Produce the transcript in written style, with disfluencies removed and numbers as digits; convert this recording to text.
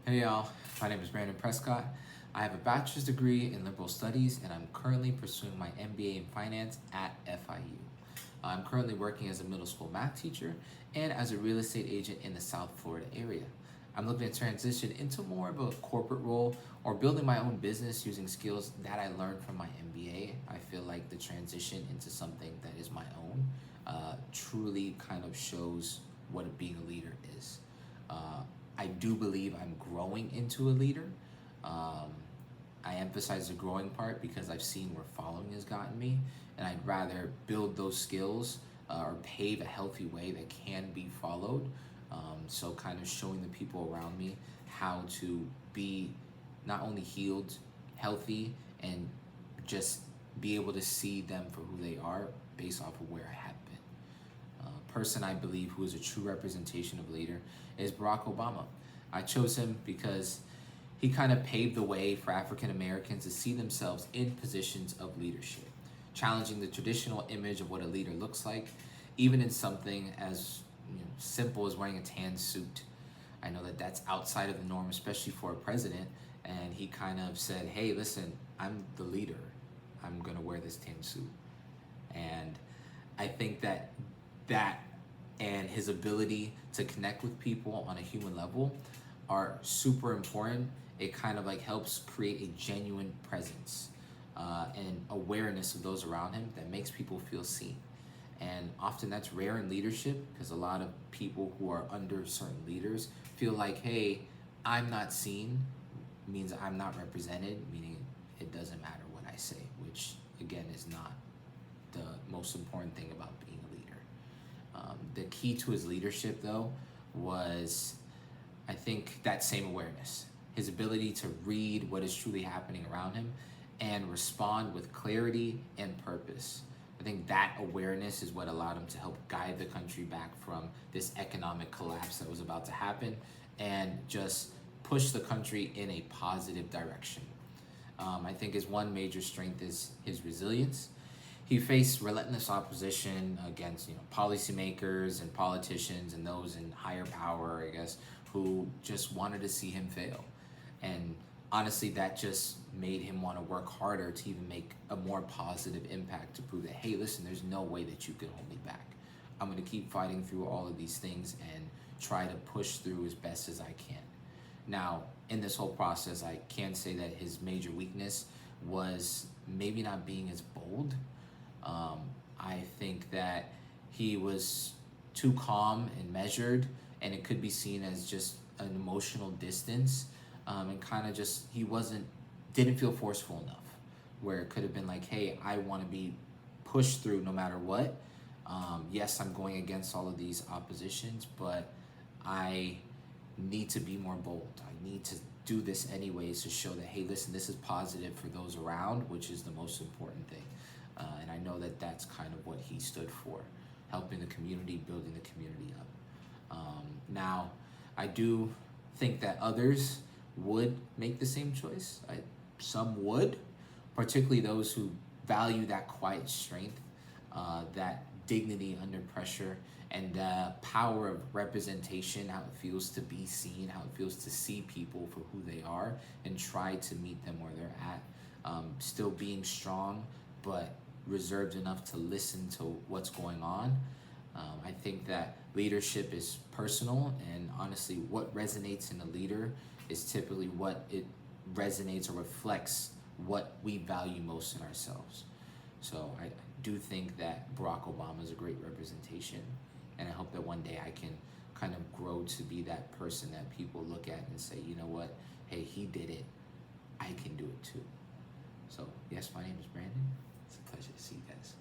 Hey y'all, my name is Brandon Prescott. I have a bachelor's degree in liberal studies and I'm currently pursuing my MBA in finance at FIU. I'm currently working as a middle school math teacher and as a real estate agent in the South Florida area. I'm looking to transition into more of a corporate role or building my own business using skills that I learned from my MBA. I feel like the transition into something that is my own truly kind of shows what being a leader is. Uh, I do believe I'm growing into a leader. Um, I emphasize the growing part because I've seen where following has gotten me, and I'd rather build those skills or pave a healthy way that can be followed. So, kind of showing the people around me how to be not only healed, healthy, and just be able to see them for who they are based off of where I have been. Person I believe who is a true representation of leader is Barack Obama. I chose him because he kind of paved the way for African Americans to see themselves in positions of leadership, challenging the traditional image of what a leader looks like, even in something as simple as wearing a tan suit. I know that that's outside of the norm, especially for a president. And he kind of said, "Hey, listen, I'm the leader. I'm gonna wear this tan suit." And I think that and his ability to connect with people on a human level are super important. It kind of like helps create a genuine presence and awareness of those around him that makes people feel seen. And often that's rare in leadership because a lot of people who are under certain leaders feel like, hey, I'm not seen means I'm not represented, meaning it doesn't matter what I say, which again is not the most important thing about being a leader. The key to his leadership, though, was I think that same awareness, his ability to read what is truly happening around him and respond with clarity and purpose. I think that awareness is what allowed him to help guide the country back from this economic collapse that was about to happen and just push the country in a positive direction. I think his one major strength is his resilience. He faced relentless opposition against policymakers and politicians and those in higher power, I guess, who just wanted to see him fail. And honestly, that just made him want to work harder to even make a more positive impact to prove that, hey, listen, there's no way that you can hold me back. I'm going to keep fighting through all of these things and try to push through as best as I can. Now, in this whole process, I can say that his major weakness was maybe not being as bold. um, I think that he was too calm and measured, and it could be seen as just an emotional distance, and kind of just he didn't feel forceful enough. Where it could have been like, hey, I want to be pushed through no matter what. Yes, I'm going against all of these oppositions, but I need to be more bold. I need to do this anyways to show that, hey, listen, this is positive for those around, which is the most important thing. And I know that that's kind of what he stood for, helping the community, building the community up. Now, I do think that others would make the same choice. Some would, particularly those who value that quiet strength, that dignity under pressure, and the power of representation, how it feels to be seen, how it feels to see people for who they are and try to meet them where they're at. Still being strong, but reserved enough to listen to what's going on. I think that leadership is personal, and honestly, what resonates in a leader is typically what it resonates or reflects what we value most in ourselves. So I do think that Barack Obama is a great representation, and I hope that one day I can kind of grow to be that person that people look at and say, you know what, hey, he did it, I can do it too. So yes, my name is Brandon. It's a pleasure to see you guys.